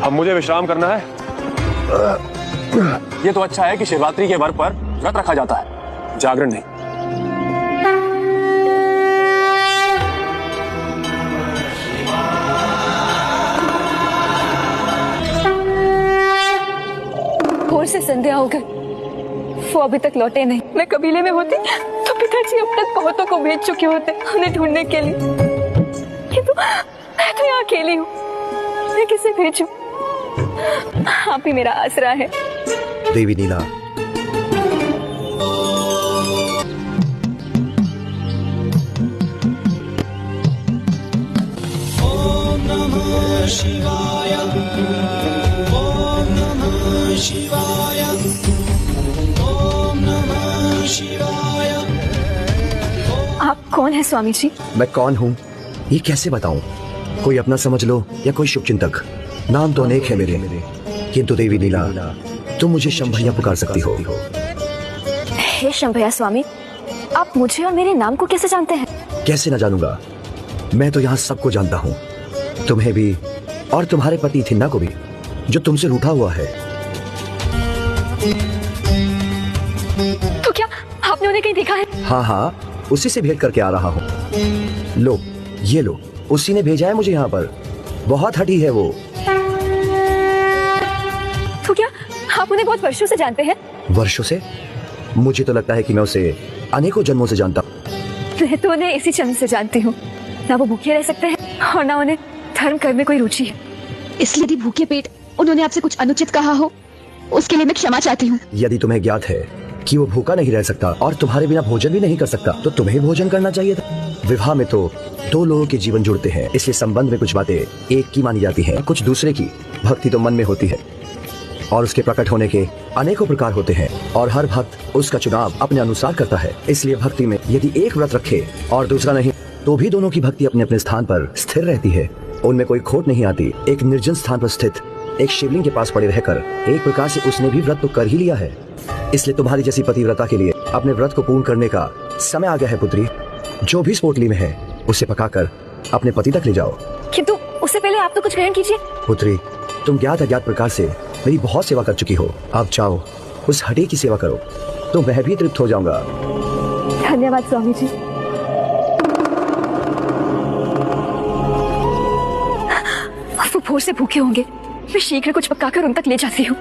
अब मुझे विश्राम करना है। ये तो अच्छा है कि शिवरात्रि के व्रत पर व्रत रखा जाता है, जागरण नहीं। भोर से संध्या हो गई, वो अभी तक लौटे नहीं। मैं कबीले में होती तो पिताजी अब तक बहुतों को भेज चुके होते उन्हें ढूंढने के लिए, किंतु मैं तो यहाँ अकेली हूँ। मैं किसे भेजूं? आप ही मेरा आसरा है। देवी नीला, ओम नमः शिवाय, ओम नमः शिवाय, ओम नमः शिवाय। आप कौन है स्वामी जी? मैं कौन हूँ ये कैसे बताऊं? कोई अपना समझ लो या कोई शुभचिंतक, नाम तो अनेक है मेरे, किंतु देवी लीला तुम मुझे शंभैया पुकार सकती हो। हे शंभैया स्वामी, आप मुझे और मेरे नाम को कैसे जानते हैं? कैसे न जानूंगा, मैं तो यहाँ सबको जानता हूँ, तुम्हें भी और तुम्हारे पति थिन्ना को भी, जो तुमसे रूठा हुआ है। तो क्या आपने उन्हें कहीं देखा है? हाँ हाँ, उसी से भेंट करके आ रहा हूँ। लो ये लो, उसी ने भेजा है मुझे यहाँ पर। बहुत हठी है वो। तो क्या आप उन्हें बहुत वर्षों से जानते हैं? वर्षों से? मुझे तो लगता है कि मैं उसे अनेकों जन्मों से जानता हूँ। मैं तो उन्हें इसी जन्म से जानती हूँ। ना वो भूखे रह सकते हैं और ना उन्हें धर्म करने में कोई रुचि है। इसलिए यदि भूखे पेट उन्होंने आपसे कुछ अनुचित कहा हो, उसके लिए मैं क्षमा चाहती हूँ। यदि तुम्हें ज्ञात है कि वो भूखा नहीं रह सकता और तुम्हारे बिना भोजन भी नहीं कर सकता, तो तुम्हें भोजन करना चाहिए था। विवाह में तो दो लोगों के जीवन जुड़ते हैं, इसलिए संबंध में कुछ बातें एक की मानी जाती हैं, कुछ दूसरे की। भक्ति तो मन में होती है और उसके प्रकट होने के अनेकों प्रकार होते हैं, और हर भक्त उसका चुनाव अपने अनुसार करता है। इसलिए भक्ति में यदि एक व्रत रखे और दूसरा नहीं, तो भी दोनों की भक्ति अपने अपने स्थान पर स्थिर रहती है, उनमें कोई खोट नहीं आती। एक निर्जन स्थान पर स्थित एक शिवलिंग के पास पड़े रहकर एक प्रकार से उसने भी व्रत तो कर ही लिया है। इसलिए तुम्हारी जैसी पतिव्रता के लिए अपने व्रत को पूर्ण करने का समय आ गया है पुत्री। जो भी इस पोटली में है उसे पकाकर अपने पति तक ले जाओ। किंतु उससे पहले आप तो कुछ ग्रहण कीजिए। पुत्री, तुम ज्ञात अज्ञात प्रकार से मेरी बहुत सेवा कर चुकी हो, अब जाओ उस हठी की सेवा करो, तो मैं भी तृप्त हो जाऊंगा। धन्यवाद स्वामी जी। वो भोर से भूखे होंगे, मैं शीघ्र कुछ पकाकर उन तक ले जाती हूँ।